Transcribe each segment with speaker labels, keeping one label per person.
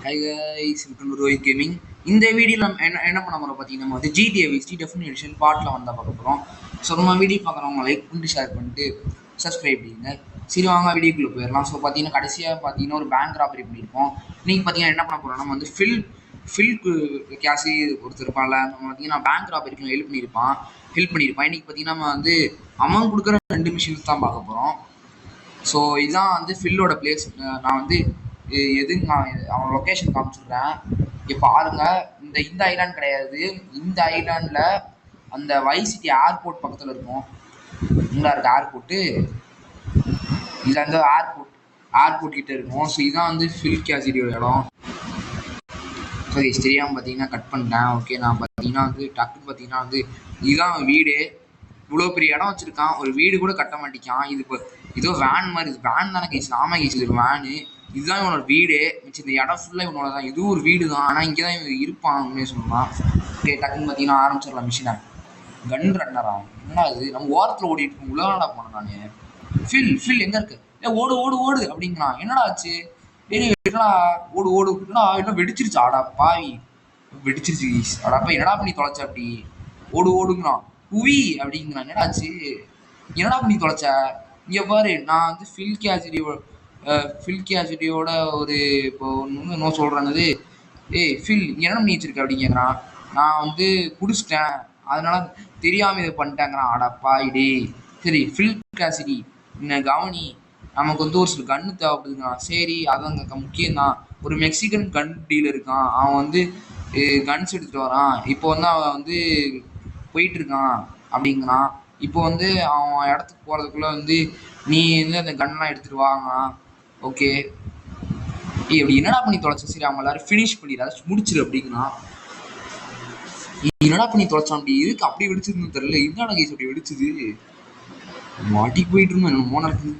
Speaker 1: Hi guys, welcome to Rohit gaming. இந்த வீடியோவில் நம்ம என்ன பண்ண போகிறோம் பார்த்தீங்கன்னா, நம்ம வந்து GTA விஸ்டி டெஃபினட் எடிஷன் பார்ட்டில் வந்தால் பார்க்க போகிறோம். ஸோ நம்ம வீடியோ பார்க்குறவங்க லைக் பண்ணிட்டு ஷேர் பண்ணிட்டு சப்ஸ்கிரைப் பண்ணிங்க. சரி வாங்க வீடியோக்குள்ளே போயிடலாம். ஸோ பார்த்தீங்கன்னா கடைசியாக பார்த்தீங்கன்னா ஒரு பேங்க் ராபரி பண்ணியிருப்போம். இன்றைக்கி பார்த்தீங்கன்னா என்ன பண்ண போகிறோம், நம்ம வந்து ஃபில் கேஷி ஒருத்தர் இருப்பான்ல, நம்ம பார்த்தீங்கன்னா பேங்க் ராபரிக்கு ஹெல்ப் பண்ணியிருப்பான். இன்றைக்கி பார்த்தீங்கன்னா நம்ம வந்து அவன் கொடுக்குற 2 மிஷின்ஸ் தான் பார்க்க போகிறோம். ஸோ இதுதான் வந்து ஃபில்லோட பிளேஸ். நான் வந்து நான் அவன் லொக்கேஷன் காமிச்சிடுறேன். இங்கே பாருங்கள், இந்த ஐலாண்ட் கிடையாது, இந்த ஐலாண்டில் அந்த வைசிட்டி ஏர்போர்ட் பக்கத்தில் இருக்கும். இங்கே இருக்க ஏர்போர்ட்டு, இதில் அந்த ஏர்போர்ட் கிட்டே இருக்கும். ஸோ இதுதான் வந்து ஃபில் கேசிடியோட இடம். ஸோ இது தெரியாமல் பார்த்தீங்கன்னா கட் பண்ணிட்டேன். ஓகே, நான் பார்த்தீங்கன்னா வந்து டக்குன்னு பார்த்தீங்கன்னா வந்து இதுதான் வீடு. இவ்வளோ பெரிய இடம் வச்சுருக்கான், ஒரு வீடு கூட கட்ட மாட்டேங்கான். இது இப்போ இதோ வேன் மாதிரி, இது வேன் தானே கேச்சு, ஆமாம் கேச்சு, இது வேனு. இதுதான் இவனோட வீடு. மிச்சம் இந்த இடம் ஃபுல்லாக இவனோட தான். இதுவும் ஒரு வீடு தான், ஆனால் இங்கே தான் இவன் இருப்பான் உண்மையை சொல்லலாம். ஓகே, டக்குன்னு பார்த்தீங்கன்னா ஆரம்பிச்சிடலாம் மிஷினை. கன் ரன்னரா என்னடா இது, நம்ம ஓரத்தில் ஓடிட்டு இருக்கோம். உள்ளாடா போனேன் நான். ஃபில் எங்கே இருக்கு? ஓடு ஓடு ஓடு அப்படிங்கிறான். என்னடா ஆச்சு? என்னடா ஓடு ஓடு, என்னடா எல்லாம் வெடிச்சிருச்சு. ஆடா பாவி, வெடிச்சிருச்சு கீஸ். ஆடாப்பா என்னடா பண்ணி தொலைச்ச? அப்படி ஓடு ஓடுங்கிறான். குவி அப்படிங்கிறான். என்னடாச்சு, என்னடா பண்ணி தொலைச்ச? இங்கே பாரு, நான் வந்து ஃபில் கேசிடியோட ஒரு இப்போ ஒன்று என்ன சொல்கிறேன்னது, ஃபில் என்ன பண்ணி வச்சிருக்க அப்படின்னு கேட்குறான். நான் வந்து குடிச்சிட்டேன், அதனால தெரியாமல் இதை பண்ணிட்டேங்கிறான். அடப்பா இடே. சரி ஃபில் கேசிடி என்ன கவனி, நமக்கு வந்து ஒரு சில கன்று தேவைப்படுதுங்கிறான். சரி அதாங்க முக்கியம்தான். ஒரு மெக்சிகன் கன் டீலர் இருக்கான், அவன் வந்து கன்ஸ் எடுத்துகிட்டு வரான். இப்போ வந்து அவன் வந்து போயிட்டுருக்கான் அப்படிங்கிறான். இப்போ வந்து அவன் இடத்துக்கு போகிறதுக்குள்ளே வந்து நீ வந்து அந்த கன்லாம் எடுத்துகிட்டு வாங்க. ஓகே, அப்படி என்னடா பண்ணி தொலைச்ச? சரி அவங்க எல்லாரும் ஃபினிஷ் பண்ணிடு, அதை முடிச்சிரு அப்படிங்கிறான். என்னடா பண்ணி தொலைச்சான்? அப்படி இருக்கு, அப்படி வெடிச்சிருந்தது தெரியல. என்னடா கேஸ் அப்படி வெடிச்சுது? மாட்டிக்கு போயிட்டு இருந்தோம் என்னமோ நடக்குது.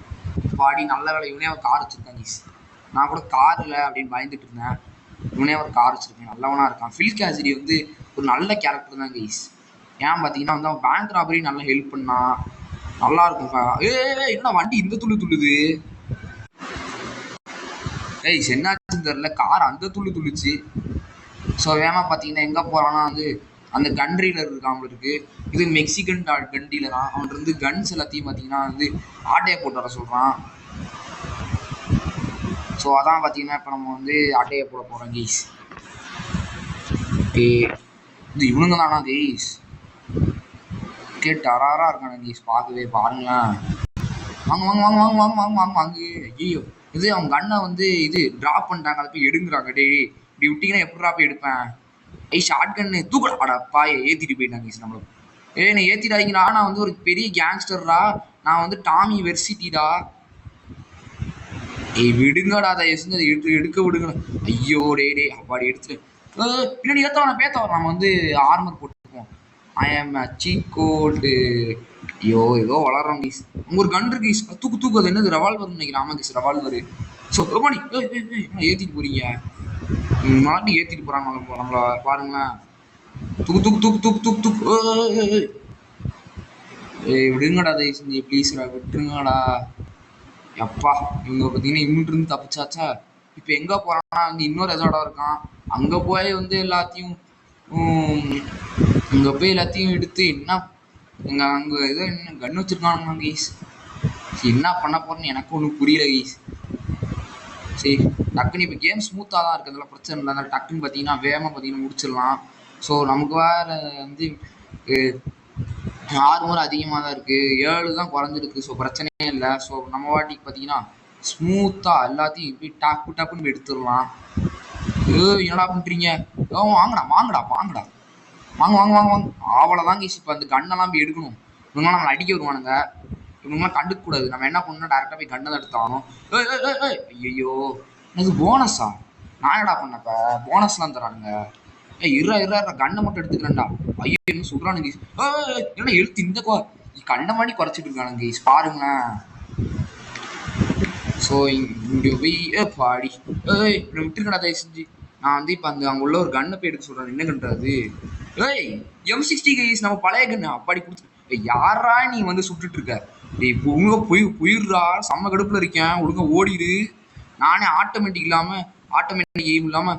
Speaker 1: பாடி நல்ல வேலை, இவனே அவர் கார் வச்சுருக்கான் கேஸ். நான் கூட கார் இல்லை அப்படின்னு பயந்துட்டு இருந்தேன். இவனே அவர் கார் வச்சுருக்கேன், நல்லவனாக இருக்கான். ஃபில் கேசிடி வந்து ஒரு நல்ல கேரக்டர் தான் கைஸ். ஏன் பார்த்தீங்கன்னா வந்து அவன் பேங்க் ராபரி நல்லா ஹெல்ப் பண்ணான், நல்லா இருக்கும்க்கா. என்ன வண்டி இந்த துள்ளுது கைஸ், என்னாச்சுன்னு தெரில, கார் அந்த துள்ளுச்சு. ஸோ வேமா பார்த்தீங்கன்னா எங்கே போகிறான்னா வந்து அந்த கன் டீலர் இருக்கு அவங்களுக்கு. இது மெக்சிகன் கன் டீலரா, அவன்கிட்ட இருந்து கன்ஸ் எல்லாத்தையும் பார்த்தீங்கன்னா வந்து ஆட்டையை போட்டு வர சொல்கிறான். ஸோ அதான் பார்த்தீங்கன்னா இப்போ நம்ம வந்து ஆட்டையை போட போகிறோம் கைஸ். ஓகே, இது இவனுங்க தானா கைஸ்? டராரா இருக்கானு கேஸ், பார்க்கவே பாருங்களேன். வாங்க வாங்க வாங்க வாங்க வாங்க வாங்க வாங்க வாங்க. ஐயோ, இது அவங்க கண்ணை வந்து இது ட்ராப் பண்ணிட்டாங்க, அதை போய் எடுங்கிறாங்க. டே இப்படி விட்டிங்கன்னா எப்படி போய் எடுப்பேன்? ஷார்ட் கன்னு தூக்கடா பாயை ஏற்றிட்டு போயிட்டாங்க கேஸ் நம்மளுக்கு. என்னை ஏற்றிடாதீங்கடா, நான் வந்து ஒரு பெரிய கேங்ஸ்டர்டா, நான் வந்து டாமி வெர்சிட்டிடா. விடுங்கடா, அதை எசுங்க எடுக்க விடுங்க. ஐயோ டே அப்பாடி எடுத்துட்டு பின்னாடி ஏற்றவன பேத்தவன். நம்ம வந்து ஆர்மர் போட்டுருப்போம். ஐ ஆம் சீக்கோல்டு. ஐயோ ஏதோ வளர்றோம் கீஸ். அங்கே ஒரு கன் இருக்கு கீஸ், தூக்கு. அது என்னது, ரெவால்வர் நினைக்கிறேன். ஆமாம் கீஸ், ரெவால்வர். ஸோ ரொமாடி ஏற்றிட்டு போறீங்க, மாட்டி ஏற்றிட்டு போகிறாங்க நம்மளை பாருங்களேன். தூக்கு. விடுங்கடா தயவு செஞ்சு ப்ளீஸ்டா, விட்டுருங்கடா. எப்பா இவங்க பார்த்தீங்கன்னா இவன்ட்டு இருந்து தப்பிச்சாச்சா. இப்போ எங்கே போகிறான்னா வந்து இன்னொரு எதோட இருக்கான். அங்கே போய் வந்து எல்லாத்தையும் எடுத்து என்ன அங்கே ஏதோ என்ன கன் வச்சுருக்கானுங்க கைஸ். என்ன பண்ண போகிறேன்னு எனக்கு ஒன்றும் புரியல கைஸ். சரி டக்குன்னு இப்போ கேம் ஸ்மூத்தாக தான் இருக்குது, அதெல்லாம் பிரச்சனை இல்லை. அதனால் டக்குன்னு பார்த்தீங்கன்னா வேகமாக பார்த்தீங்கன்னா முடிச்சிடலாம். ஸோ நமக்கு வேறு வந்து 6 முறை அதிகமாக தான் இருக்குது, 7 தான் குறைஞ்சிருக்கு. ஸோ பிரச்சனையே இல்லை. ஸோ நம்ம வாட்டிக்கு பார்த்தீங்கன்னா ஸ்மூத்தாக எல்லாத்தையும் இப்படி டப்புன்னு போய் எடுத்துடலாம். என்னடா பண்ணுறீங்க? வாங்கடா வாங்க. அவ்வளோதான் கேஸ். இப்போ அந்த கண்ணெல்லாம் போய் எடுக்கணும். இவங்களாம் நம்மளை அடிக்க வருவானுங்க, இவங்களாம் கண்டுக்கூடாது. நம்ம என்ன பண்ணணும், டேரெக்டாக போய் கண்ணை தான் எடுத்தாகணும். ஐயோ அது போனஸா? நான் என்னடா பண்ணப்ப போனஸ்லாம் தரானுங்க. இருறா கண்ணை மட்டும் எடுத்துக்கிறேன்டா. ஐயோ என்ன சொல்கிறானு கேஸ். என்ன எழுத்து இந்த கண்ணை மாதிரி குறைச்சிட்டு இருக்கானுங்க கேஸ், பாருங்களேன். ஸோ இங்கே போய் பாடி விட்டுருக்கடா தயவு செஞ்சு. நான் வந்து இப்போ அங்கே உள்ள ஒரு கண்ணை போய் எடுக்க சொல்கிறேன். என்ன கண்றது? M60 கைஸ், நம்ம பழைய கண்ணு அப்பாடி கொடுத்து. யாரா நீ வந்து சுட்டுட்டு இருக்க? ஒழுங்கா போயிடுறா, செம்ம கடுப்பில் இருக்கேன், ஒழுங்கா ஓடிடு. நானே ஆட்டோமேட்டிக் இல்லாமல் ஆட்டோமேட்டிக் எய்ம் இல்லாமல்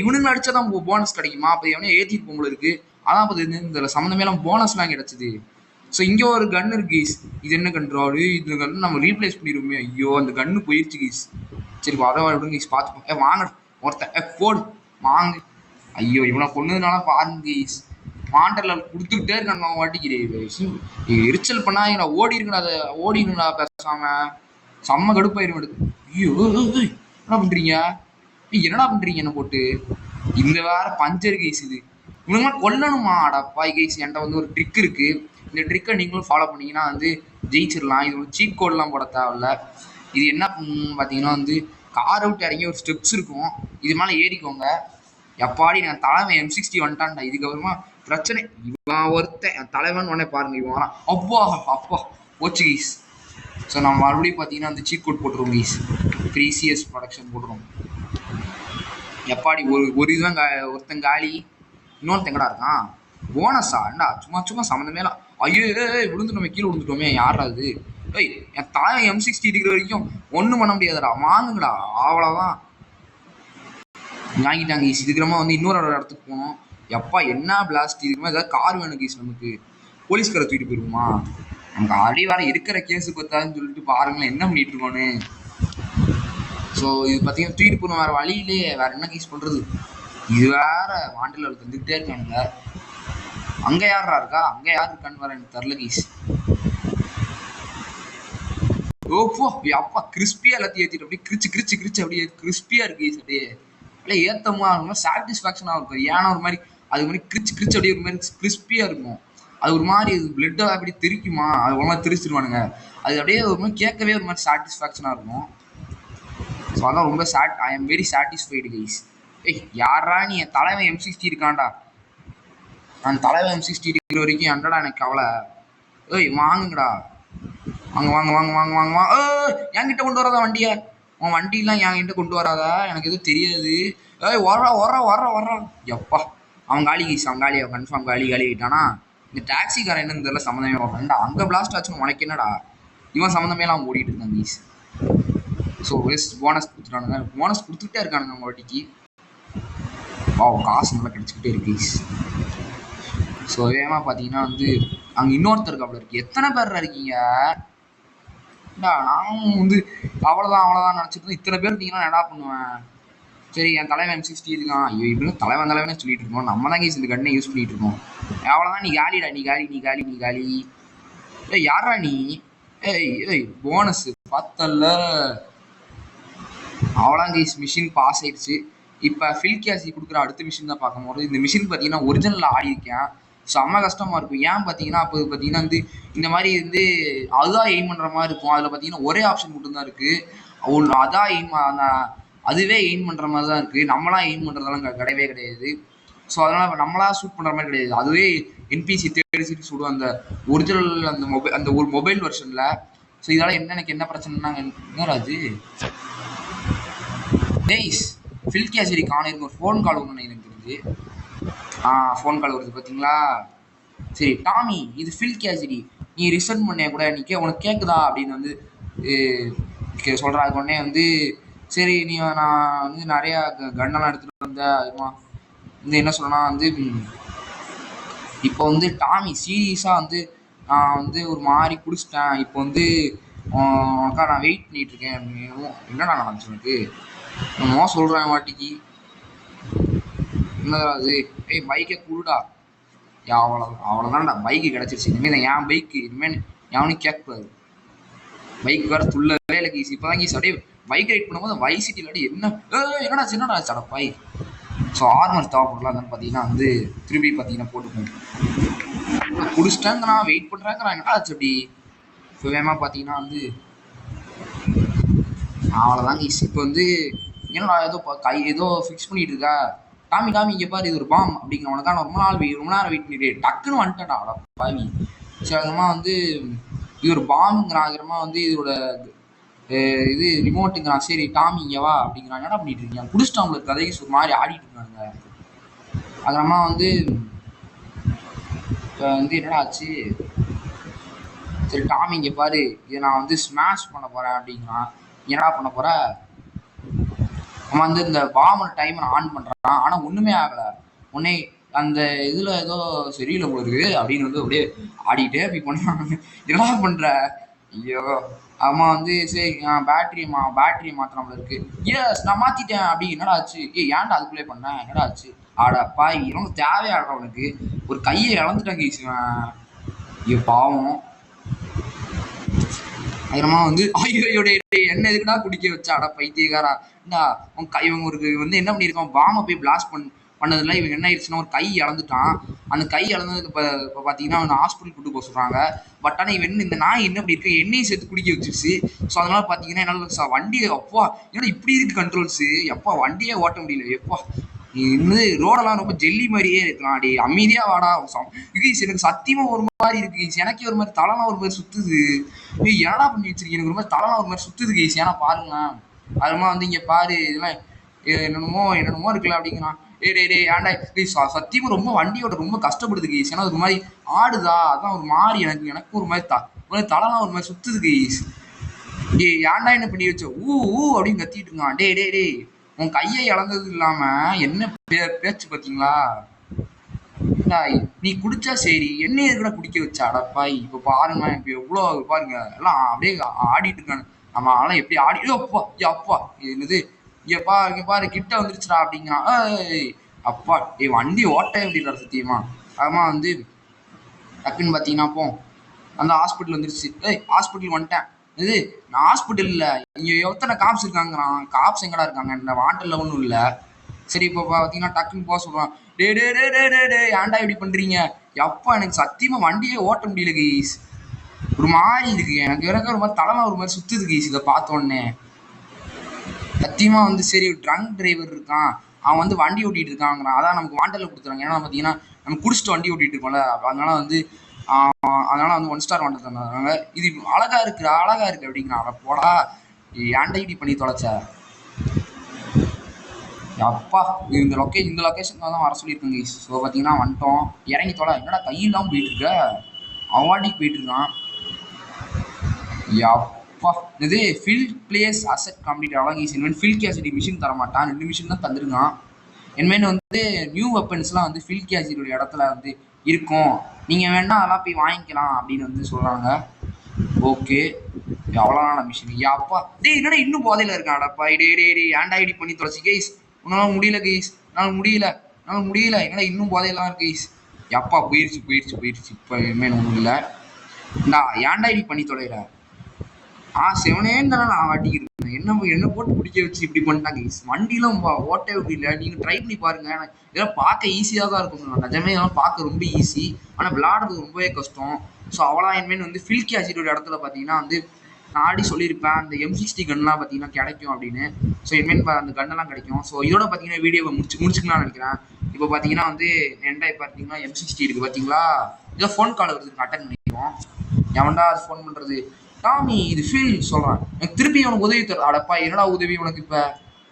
Speaker 1: இவனுங்க அடிச்சா தான் போனஸ் கிடைக்குமா? அப்போ எவனே ஏற்றிட்டு போகும்போது இருக்கு. அதான் இப்போ இந்த சம்மந்தமேலாம் போனஸ்லாம் கிடைச்சிது. ஸோ இங்கே ஒரு கன் இருக்கு கீஸ். இது என்ன கண்ட்ரோல்? இந்த கன்று நம்ம ரீப்ளேஸ் பண்ணிடுவோமே. ஐயோ அந்த கன்று போயிடுச்சு கீஸ். சரி அதை விடுங்க கீஸ், பார்த்துப்போம். வாங்க ஒருத்தன் போடு வாங்க. ஐயோ இவனை கொண்டதுனால பாருங்க கீஸ். மாண்டரில் கொடுத்துக்கிட்டே இருக்காங்க அவன் வாட்டிக்கு. எரிச்சல் பண்ணா எங்களை ஓடிருங்கடா, அதை ஓடிருங்கடா பேசாம. செம்ம கடுப்பாயிரும் எடுத்து. ஐயோ என்ன பண்றீங்க? என்னடா பண்றீங்க என்ன போட்டு? இந்த வேற பஞ்சர் கேஸ் இது. இவனுங்களாம் கொல்லணுமா? அடப்பாய் கேஸ். என்கிட்ட வந்து ஒரு ட்ரிக் இருக்கு. இந்த ட்ரிக்கை நீங்களும் ஃபாலோ பண்ணீங்கன்னா வந்து ஜெயிச்சிடலாம். இது ஒரு சீட் கோட்லாம் போட தேவையில்ல. இது என்ன பார்த்தீங்கன்னா வந்து கார் விட்டு இறங்கி ஒரு ஸ்டெப்ஸ் இருக்கும். இது மேலே ஏறிக்கோங்க. எப்பாடி நான் தலைவன் M60 வந்துட்டான்டா. இதுக்கப்புறமா பிரச்சனை. இவன் ஒருத்தன் என் தலைவன் உடனே பாருங்க. இவன் வரான். அப்பா அப்பா போச்சு கீஸ். ஸோ நம்ம மறுபடியும் பார்த்தீங்கன்னா வந்து சீட் கோட் போட்டுருவோம் கீஸ். 3CS ப்ரொடக்ஷன் போட்டுருவோம். எப்பாடி ஒரு இதுதான் ஒருத்தன் காலி. இன்னொருத்தங்கடா இருக்கான். போனஸா ஏண்டா சும்மா சும்மா சம்மந்தமேலாம். ஐயோ விழுந்துட்டோமே, கீழே விழுந்துட்டோமே. யாரா அது? என் தலைவன் M60 இருக்கிற வரைக்கும் ஒன்றும் பண்ண முடியாதுடா. வாங்குங்கடா, அவ்வளோதான். வாங்கிட்டாங்க கீஸ். இதுக்கிறமா வந்து இன்னொரு இடத்துக்கு போனோம். எப்பா என்ன பிளாஸ்ட். இதுக்குமா ஏதாவது கார் வேணும் கீஸ். நமக்கு போலீஸ்காரை தூக்கிட்டு போயிருக்குமா? நமக்கு ஆல்ரெடி வேற இருக்கிற கேஸு பார்த்தாதுன்னு சொல்லிட்டு பாருங்களேன் என்ன பண்ணிட்டு இருக்கோன்னு. ஸோ இது பார்த்தீங்கன்னா தூக்கிட்டு போகணும். வேறு வழியிலேயே வேறு என்ன கேஸ் பண்ணுறது? இது வேற வாண்டில் வந்துக்கிட்டே இருக்கானுங்க. அங்கே யாரா இருக்கா? அங்கே யார் இருக்கான்னு வேற எனக்கு தெரில கேஸ். ஓப்போ அப்பா கிறிஸ்பியாக எல்லாத்தையும் ஏற்றிட்டு அப்படியே கிரிச்சு கிரிச்சு கிரிச்சு அப்படியே கிறிஸ்பியாக இருக்கு கேஸ். அப்படியே ஏற்றமா இருக்கும், சாட்டிஸ்ஃபேக்ஷனாக இருக்கும். ஏன்னா ஒரு மாதிரி அது மாதிரி கிரிச்சு கிரிச்சு அப்படியே ஒரு மாதிரி கிறிஸ்பியாக இருக்கும். அது ஒரு மாதிரி பிளட்டை அப்படியே தெரிக்குமா, அது ஒரு மாதிரி தெரிச்சிருவானுங்க. அது அப்படியே ஒரு மாதிரி கேட்கவே ஒரு மாதிரி சாட்டிஸ்ஃபேக்ஷனாக இருக்கும். ஸோ அதான் ரொம்ப I am very satisfied guys. யாரா நீ? என் தலைவன் M60 இருக்கான்டா. நான் தலைவன் M60 இருக்கிற வரைக்கும் என்னடா எனக்கு கவலை. வாங்குங்கடா, வாங்க வாங்க வாங்க வாங்க வாங்க வாங்க. என்கிட்ட கொண்டு வராதா வண்டியை? உன் வண்டியெலாம் என்கிட்ட கொண்டு வராதா? எனக்கு எதுவும் தெரியாது. வர்றா. எப்பா அவன் காலி கைஸ். அவன் காலி. அவன் கன்ஃபார்ம் காலி ஆகிட்டானா? இந்த டாக்ஸிக்காரன் என்னன்னு தெரியல. சம்மந்தமே வரண்டா. அங்கே பிளாஸ்ட் ஆச்சுன்னு உனக்கு என்னடா? இவன் சம்மந்தமேலாம் அவன் ஓடிட்டு இருக்கான் கைஸ். ஸோ போனஸ் கொடுத்துட்டானுங்க. போனஸ் கொடுத்துக்கிட்டே இருக்கானுங்க அவங்க வாட்டிக்கு. காசு நல்லா கிடச்சிக்கிட்டே இருக்கு. ஸோ வேகமாக பார்த்தீங்கன்னா வந்து அங்கே இன்னொருத்தர் கப்பல் இருக்குது. எத்தனை பேர் இருக்கீங்க? நானும் வந்து அவ்வளோதான் நினச்சிட்டு இத்தனை பேர் இருந்தீங்கன்னா என்ன பண்ணுவேன்? சரி என் தலைவன் M60 இருக்கான். ஐயோ இப்படின்னு தலைவனே சொல்லிட்டு இருக்கோம். நம்ம தான் இந்த கண்ணை யூஸ் பண்ணிட்டு இருக்கோம். அவ்வளோதான். நீ காலிடா, நீ காலி. யாரா நீ? போனஸ் பார்த்தல. அவ்வளோதான் கைஸ். மிஷின் பாஸ் ஆயிடுச்சு. இப்போ ஃபில்கேசி கொடுக்குற அடுத்த மிஷின் தான் பார்க்க போகிறது. இந்த மிஷின் பார்த்தீங்கன்னா ஒரிஜினலில் ஆடி இருக்கேன். செம்ம கஷ்டமாக இருக்கும். ஏன் பார்த்தீங்கன்னா அப்போ பார்த்தீங்கன்னா வந்து இந்த மாதிரி வந்து அதுதான் எய்ம் பண்ணுற மாதிரி இருக்கும். அதில் பார்த்தீங்கன்னா ஒரே ஆப்ஷன் மட்டும்தான் இருக்குது. அதான் எய்ம், அதுவே எய்ம் பண்ணுற மாதிரி தான் இருக்குது. நம்மளாம் எய்ம் பண்ணுறதெல்லாம் கிடையவே கிடையாது. ஸோ அதனால் நம்மளா ஷூட் பண்ணுற மாதிரி கிடையாது. அதுவே NPC 30 சுடும் அந்த ஒரிஜினல் அந்த ஒரு மொபைல் வெர்ஷனில். ஸோ இதனால் எனக்கு என்ன பிரச்சனைனா என்னராது டேய்ஸ் ஃபில்கேசரி காணிருக்கு. ஒரு ஃபோன் கால் ஒன்று எனக்கு தெரிஞ்சு. ஃபோன் கால் வருது பார்த்தீங்களா? சரி டாமி, இது ஃபில்கேசரி. நீ ரிசர்ன் பண்ண கூட உனக்கு கேட்குதா அப்படின்னு வந்து சொல்கிறாங்க. உடனே வந்து சரி நான் வந்து நிறையா கன்னெல்லாம் எடுத்துகிட்டு வந்தேன். அதுமா வந்து என்ன சொல்லணும்னா வந்து இப்போ வந்து டாமி சீரியஸாக வந்து நான் வந்து ஒரு மாதிரி குடிச்சிட்டேன். இப்போ வந்து அக்கா நான் வெயிட் பண்ணிகிட்ருக்கேன். என்னடா நடந்துச்சு எனக்கு? என்னமோ சொல்கிறேன் வாட்டிக்கு. என்னடா அது? பைக்கை குடுடா. அவ்வளோதான்டா, பைக்கு கிடச்சிருச்சு. இனிமேல் என் பைக்கு இனிமேல் எவனும் கேட்கக்கூடாது. பைக் வேறு துள்ளவே இல்லை கீஸ். இப்போ தான் கீஸ் அப்படியே பைக் ரைட் பண்ணும்போது வைசிட்டி இல்லாட்டி என்னடா சடப்பாய். ஸோ ஆர்மர் தேவைப்படலாம். அதுன்னு பார்த்தீங்கன்னா வந்து திருப்பி பார்த்தீங்கன்னா போட்டுக்கோங்க. குடிச்சிட்டாங்க, வெயிட் பண்ணுறாங்கிறான். என்னடா ஆச்சு அப்படி? இப்போ வேகமாக பார்த்தீங்கன்னா வந்து அவ்வளோதான் கீஸ். இப்போ வந்து என்னடா ஏதோ ஃபிக்ஸ் பண்ணிட்டு இருக்கா? டாமி இங்கே பாரு, இது ஒரு பாம் அப்படிங்கிற. உனக்கான ரொம்ப நேரம் வெயிட் பண்ணிட்டு டக்குன்னு வந்துட்டேன்டா பாவி. சரி அதுமா வந்து இது ஒரு பாம்புங்கிறாங்கிறமா வந்து இதோட இது ரிமோட்டுங்கிறான். சரி டாமி இங்கே வா அப்படிங்கிறான். என்னடா பண்ணிட்டு இருக்கீங்க? குடிச்சிட்டாங்கள கதைக்கு ஒரு மாதிரி ஆடிட்டு இருக்காங்க. அதுமா வந்து இப்போ வந்து என்னடா ஆச்சு? சரி டாமி இங்கே பாரு, இதை நான் வந்து ஸ்மாஷ் பண்ண போகிறேன் அப்படிங்கிறான். என்னடா பண்ண போகிற? அவன் வந்து இந்த பாமோட டைமர் ஆன் பண்றான், ஆனா ஒண்ணுமே ஆகல. உடனே அந்த இதுல ஏதோ சரியில்லை போல இருக்கு அப்படின்னு வந்து அப்படியே ஆடிட்டே அப்படி பண்ணான். என்னடா பண்ற? ஐயோ! அம்மா வந்து சரி பேட்டரிய மாத்தணும் இருக்கு. எஸ் நான் மாத்திட்டேன் அப்படி. என்னடா ஆச்சு? ஏன்டா அதுக்குள்ளே பண்ண? என்னடா ஆச்சு? ஆட பாய் இவனுக்கு தேவையாடா உனக்கு? ஒரு கையை இழந்துட்டான் கைஸ் இவன். ஐயோ பாவம். அதுக்கப்புறமா வந்து ஐயோ என்ன எதுக்குடா குடிக்க வச்சா? அட பைத்தியக்காரா. இவங்க ஒரு வந்து என்ன பண்ணியிருக்கான், பாமை போய் பிளாஸ்ட் பண்ணதுல இவங்க என்ன ஆயிடுச்சுன்னா ஒரு கை இழந்துட்டான். அந்த கை இழந்ததுக்கு இப்போ பார்த்தீங்கன்னா அவனை ஹாஸ்பிட்டல் கூட்டு போக சொல்றாங்க. பட் ஆனால் இவன் இந்த நாய் என்ன பண்ணி இருக்கு, எண்ணெயும் சேர்த்து குடிக்க வச்சிருச்சு. ஸோ அதனால பார்த்தீங்கன்னா என்னால் வண்டியை அப்பா ஏன்னா இப்படி இருக்கு கண்ட்ரோல்ஸு, எப்பா வண்டியே ஓட்ட முடியல எப்பா. இன்னது ரோடெல்லாம் ரொம்ப ஜெல்லி மாதிரியே இருக்கலாம். அடி அமைதியா வாடா. எனக்கு சத்தியமா ஒரு மாதிரி இருக்கு கைஸ். எனக்கே ஒரு மாதிரி தலைலாம் ஒரு மாதிரி சுத்துது. என்னடா பண்ணி வச்சிருக்கீங்க? எனக்கு ஒரு மாதிரி தலைலாம் ஒரு மாதிரி சுத்துது கைஸ். ஏன்னா பாருங்க, அதுமா வந்து இங்க பாரு இதெல்லாம் என்னென்னமோ இருக்குல்ல அப்படிங்கிறான். டே ஏன்டா சத்தியமா ரொம்ப வண்டியோட ரொம்ப கஷ்டப்படுது கைஸ். ஏன்னா ஒரு மாதிரி ஆடுதா, அதான் ஒரு மாதிரி எனக்கு ஒரு மாதிரி தலைலாம் ஒரு மாதிரி சுத்துது கைஸ். ஏன்டா என்ன பண்ணி வச்ச? ஊ அப்படின்னு கத்திட்டு இருக்கான். டே உன் கையை இழந்தது இல்லாம என்ன பேச்சு பார்த்தீங்களா? நீ குடிச்சா சரி என்ன எதுக்குடா குடிக்க வச்ச? அடப்பாய் இப்ப பாருங்க இப்ப எவ்வளவு பாருங்க எல்லாம் அப்படியே ஆடிட்டு இருக்கானு. நம்ம ஆனா எப்படி ஆடி அப்பா அப்பா என்னது இங்க பாரு கிட்ட வந்துருச்சுடா அப்படிங்கிறான். அப்பா வண்டி ஓட்டவே முடியல சத்தியமா. அதமா வந்து டக்குன்னு பார்த்தீங்கன்னா போ அந்த ஹாஸ்பிட்டல் வந்துருச்சு. ஹாஸ்பிட்டல் வந்துட்டேன். இது நான் ஹாஸ்பிட்டல் இல்லை, இங்கே எத்தனை காப்ஸ் இருக்காங்கிறான். காப்ஸ் எங்கடா இருக்காங்க? இந்த வாண்டல்ல ஒன்றும் இல்லை. சரி இப்போ பார்த்தீங்கன்னா டக்குன்னு போக சொல்கிறான். டே ஏன்டா இப்படி பண்ணுறீங்க? எப்பா எனக்கு சத்தியமாக வண்டியே ஓட்ட முடியல கைஸ். ஒரு மாதிரி இருக்கு எனக்கு ஒரு மாதிரி தலைலாம் ஒரு மாதிரி சுற்றுது கைஸ் இதை பார்த்தோன்னே. சத்தியமாக வந்து சரி ட்ரங்க் டிரைவர் இருக்கான், அவன் வந்து வண்டி ஓட்டிகிட்டு இருக்காங்கிறான். அதான் நமக்கு வாண்டலில் கொடுத்துறாங்க. ஏன்னா பார்த்தீங்கன்னா நம்ம குடிச்சிட்டு வண்டி ஓட்டிகிட்டு இருக்கோம்ல, அதனால வந்து வந்து 1 ஸ்டார் வாண்டல் தந்தாங்க. இது அழகா இருக்கு அப்படிங்கிறான். போடா ஏன்டா இப்படி பண்ணி தொலைச்ச? அப்பா இந்த லொக்கேஷன் தான் வர சொல்லியிருக்கேங்க கைஸ். ஸோ பார்த்தீங்கன்னா வந்துட்டோம். இறங்கி தொலை. என்னடா கையெல்லாம் போயிட்டு இருக்க? அவாடிக்கு போயிட்டு இருக்கான். அப்பா இது ஃபில் பிளேஸ் அசெட் கம்ப்ளீட் ஆகலாம் கைஸ். இனிமேல் ஃபில் கேசிடி மிஷின் தரமாட்டான், 2 மிஷின் தான் தந்துருக்கான். இனிமேல் வந்து நியூ வெப்பன்ஸ்லாம் வந்து ஃபில் கேசிடியோட இடத்துல வந்து இருக்கும், நீங்கள் வேணா அதெல்லாம் போய் வாங்கிக்கலாம் அப்படின்னு வந்து சொல்கிறாங்க. ஓகே அவ்வளோதான மிஷின். அப்பா என்னடா இன்னும் போதையில் இருக்கான்? அடப்பா டே ஏன்டா ஐடி பண்ணி தொலைச்சி கைஸ். உன்னால முடியல கைஸ், என்னால் முடியல என்னடா இன்னும் போதையெல்லாம் இருக்கு கைஸ். எப்பா போயிடுச்சு இப்போ இனிமேல் ஒன்றும் இல்லை. ஏன்டா ஐடி பண்ணி தொலைகிற? செவனேன்னு தானே நான் வாட்டிக்கிட்டு இருந்தேன். என்ன போட்டு பிடிக்க வச்சு இப்படி பண்ணிட்டாங்க கைஸ். வண்டிலாம் ஓட்டவே முடியல. நீங்கள் ட்ரை பண்ணி பாருங்க. இதெல்லாம் பார்க்க ஈஸியாக தான் இருக்கும். நிஜமே இதெல்லாம் பார்க்க ரொம்ப ஈஸி, ஆனால் விளையாடுறது ரொம்பவே கஷ்டம். ஸோ அவ்வளோ இனிமேல் வந்து ஃபில் கேசிடோட இடத்துல பார்த்தீங்கன்னா வந்து நான் ஆல்ரெடி சொல்லியிருப்பேன் அந்த M60 கன்லாம் பார்த்தீங்கன்னா கிடைக்கும் அப்படின்னு. ஸோ இனிமேல் அந்த கன்னெல்லாம் கிடைக்கும். ஸோ இதோட பார்த்தீங்கன்னா வீடியோவை முடிச்சுக்கலாம்னு நினைக்கிறேன். இப்போ பார்த்தீங்கன்னா வந்து என்கிட்ட பார்த்தீங்கன்னா M60 இருக்குது பார்த்தீங்களா? இதை ஃபோன் கால் வருது, அட்டன் பண்ணிக்கிறோம். எவன்டா அது ஃபோன் பண்ணுறது? டாமி இது ஃபீல் சொல்கிறான். எனக்கு திருப்பி அவனுக்கு உதவி தர. அடப்பா என்னடா உதவி உனக்கு இப்போ?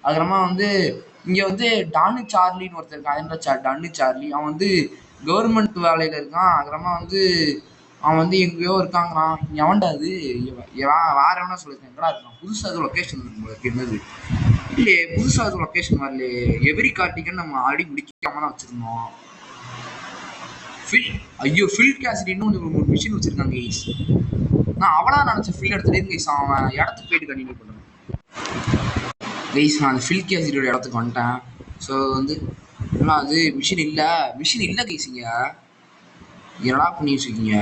Speaker 1: அதுக்கப்புறமா வந்து இங்கே வந்து டானு சார்லின்னு ஒருத்தர் இருக்கான். அதே டன்னு சார்லி, அவன் வந்து கவர்மெண்ட் வேலையில் இருக்கான். அதுக்கப்புறமா வந்து அவன் வந்து எங்கேயோ இருக்காங்கிறான். எவன்டா அது? வேற எவனா சொல்லியிருக்கேன். எங்கடா இருக்கான்? புதுசாக எதுவும் லொக்கேஷன் உங்களுக்கு என்னது இல்லையே, புதுசாக எதுவும் லொக்கேஷன் வரலையே. எவரி கார்டிகன் நம்ம ஆல்ரெடி முடிக்காம தான் வச்சுருந்தோம். ஃபில் கேசிடின்னு ஒரு மிஷின் வச்சுருக்காங்க கைஸ். நான் அவளா நினச்ச ஃபில் எடுத்துகிட்டு கைஸ் அவன் இடத்துக்கு போயிட்டு கண்டினியூ பண்ணுறேன் கைஸ். நான் அந்த ஃபில் கேசிடியோட இடத்துக்கு வந்துட்டேன். ஸோ வந்து ஆனால் அது மிஷின் இல்லை கைஸ். இங்கே என்னடா பண்ணி வச்சுருக்கீங்க?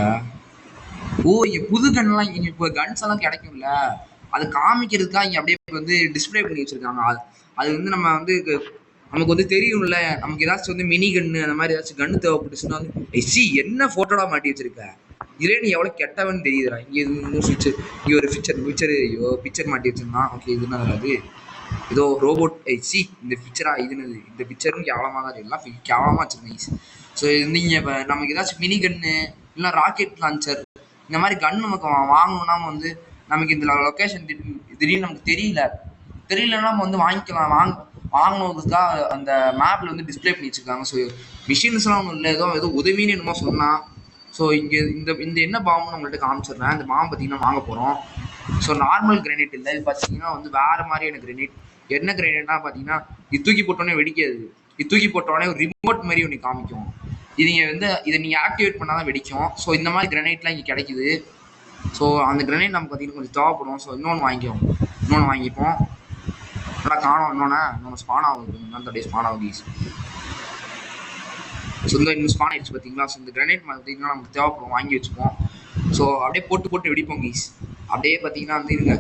Speaker 1: இங்கே புது கன்லாம் இங்கே இப்போ கன்ஸ் எல்லாம் கிடைக்கும்ல, அது காமிக்கிறதுக்காக இங்கே அப்படியே வந்து டிஸ்பிளே பண்ணி வச்சுருக்காங்க. அது வந்து நம்ம வந்து நமக்கு வந்து தெரியும்ல, நமக்கு ஏதாச்சும் வந்து மினி கன்னு அந்த மாதிரி ஏதாச்சும் கன்று தேவைப்பட்டுச்சுன்னா வந்து என்ன ஃபோட்டோடா மாட்டி வச்சிருக்க? இதே நீ எவ்வளோ கெட்டவன்னு தெரியுதுடா. இங்கே இன்னும் இங்கே ஒரு பிக்சர் மாட்டி வச்சிருந்தான். ஓகே இது என்ன அது? ஏதோ ரோபோட். இந்த பிக்சரா? இந்த பிக்சரும் கேவலமாக தான் எல்லாம் கேவலமாக வச்சுருந்தேன். ஸோ நீங்கள் இப்போ நமக்கு ஏதாச்சும் மினி கன்னு இல்லை ராக்கெட் லான்ச்சர் இந்த மாதிரி கன் நமக்கு வாங்கணும்னா வந்து நமக்கு இந்த லொக்கேஷன் திடீர்னு நமக்கு தெரியலன்னா நம்ம வந்து வாங்கிக்கலாம். வாங்கினதுக்காக அந்த மேப்பில் வந்து டிஸ்பிளே பண்ணி வச்சுருக்காங்க. ஸோ மிஷின்ஸ்லாம் ஒன்றும் இல்லை, ஏதோ உதவின்னு என்னமோ சொன்னால். ஸோ இங்கே இந்த என்ன பாம்புன்னு உங்கள்கிட்ட காமிச்சிடுறேன். இந்த பாம்பு பார்த்தீங்கன்னா வாங்க போகிறோம். ஸோ நார்மல் கிரானைட் இல்லை, இது பார்த்தீங்கன்னா வந்து வேறு மாதிரியான கிரானைட். என்ன கிரனேட்னா பார்த்தீங்கன்னா இது தூக்கி போட்டோன்னே வெடிக்காது. இது தூக்கி போட்டோடனே ஒரு ரிமோட் மாதிரி ஒன்று காமிக்கும். இது நீங்கள் வந்து இதை நீங்கள் ஆக்டிவேட் பண்ணால் தான் வெடிக்கும். ஸோ இந்த மாதிரி கிரனைட்லாம் இங்கே கிடைக்குது. ஸோ அந்த கிரனைட் நமக்கு பார்த்தீங்கன்னா கொஞ்சம் தேவைப்படும். ஸோ இன்னொன்று வாங்கிப்போம். நல்லா காணும். இன்னொன்று ஸ்பான் ஆகுது. இன்னொரு ஸ்பான் ஆகுது. ஸோ இன்னும் ஸ்பான் ஆயிடுச்சு பார்த்தீங்களா. ஸோ இந்த கிரனைட் பார்த்தீங்கன்னா நமக்கு தேவைப்படும், வாங்கி வச்சுப்போம். ஸோ அப்படியே போட்டு வெடிப்போம் கீஸ். அப்படியே பார்த்தீங்கன்னா வந்து இருங்க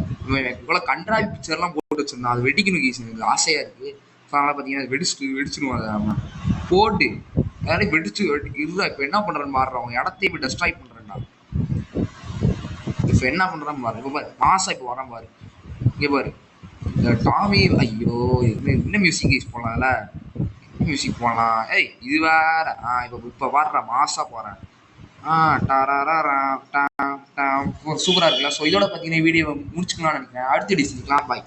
Speaker 1: இவ்வளோ கண்ட்ராவி பிக்சர்லாம் போட்டு வச்சிருந்தோம். அது வெடிக்கணும் கீஸ். எனக்கு ஆசையாக இருக்குது. ஸோ அதனால் பார்த்தீங்கன்னா அது வெடிச்சிடுவோம். அதை நம்ம போட்டு அதனால வெடிச்சு இருந்தா இப்போ என்ன பண்ணுறேன்னு மாறுறோம். அவங்க இடத்தையும் இப்போ டெஸ்ட்ராய் பண்ணுறேன்டா. இப்போ என்ன பண்ணுறேன்னு பாரு. இப்போ பாரு மாசா இப்போ வரேன் பாரு. இங்கே பாரு இந்த டாமி. ஐயோ என்ன மியூசிக் கீஸ் போடலாம்ல. மியூசிக் போடலாம். ஏய் இது வேற. இப்போ வர்ற மாசா போகிறேன். சூப்பராக இருக்குல்ல. ஸோ இதோட பார்த்தீங்கன்னா வீடியோ முடிச்சுக்கலாம்னு நினைக்கிறேன். அடுத்த டிஸ்னிக்கலாம் பாய்.